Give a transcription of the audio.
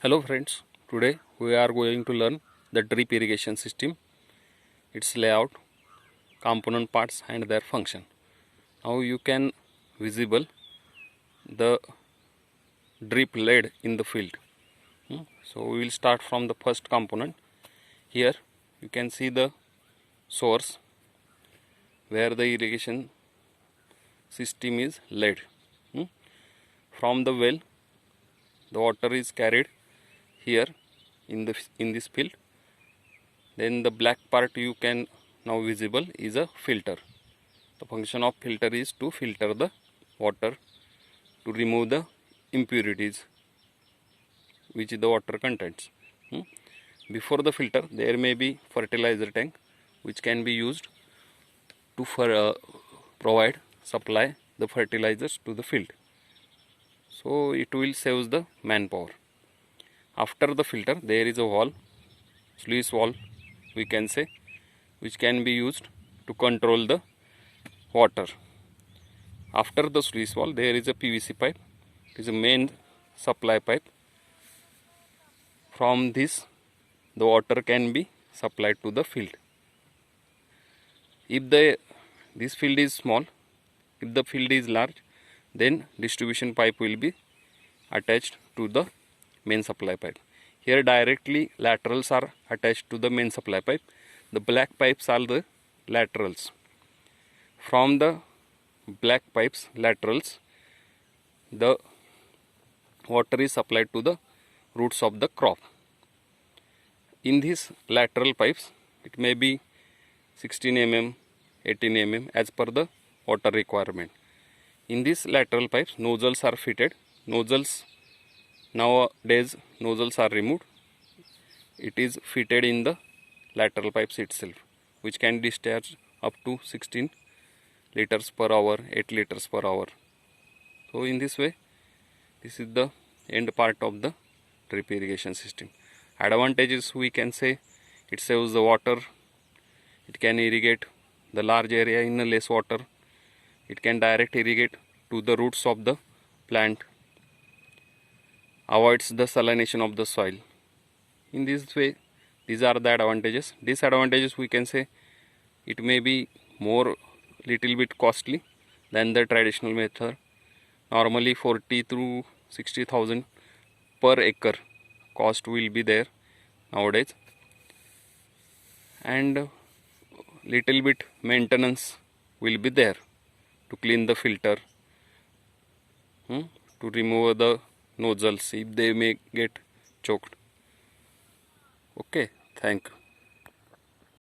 Hello friends, today we are going to learn the drip irrigation system, its layout, component parts and their function. Now you can visible the drip lead in the field. So we will start from the first component. Here you can see the source where the irrigation system is laid. From the well the water is carried here in this field. Then the black part you can now visible is a filter. The function of filter is to filter the water to remove the impurities which the water contains. Before the filter there may be fertilizer tank which can be used to provide supply the fertilizers to the field. So it will save the manpower. After the filter there is a valve, sluice valve we can say, which can be used to control the water. After the sluice valve there is a PVC pipe. It is a main supply pipe. From this the water can be supplied to the field. If this field is small, if the field is large, then distribution pipe will be attached to the main supply pipe. Here directly laterals are attached to the main supply pipe. The black pipes are the laterals. From the black pipes laterals the water is supplied to the roots of the crop. In these lateral pipes it may be 16 mm, 18 mm as per the water requirement. In these lateral pipes nozzles are fitted. Nowadays nozzles are removed. It is fitted in the lateral pipes itself, which can discharge up to 16 liters per hour, 8 liters per hour. So in this way, this is the end part of the drip irrigation system. Advantages we can say, it saves the water, it can irrigate the large area in a less water, it can direct irrigate to the roots of the plant, avoids the salination of the soil. In this way, these are the advantages. Disadvantages we can say, it may be little bit costly than the traditional method. Normally 40 to 60,000 per acre cost will be there nowadays, and little bit maintenance will be there to clean the filter, to remove the nozzles if they may get choked. Okay, thank you.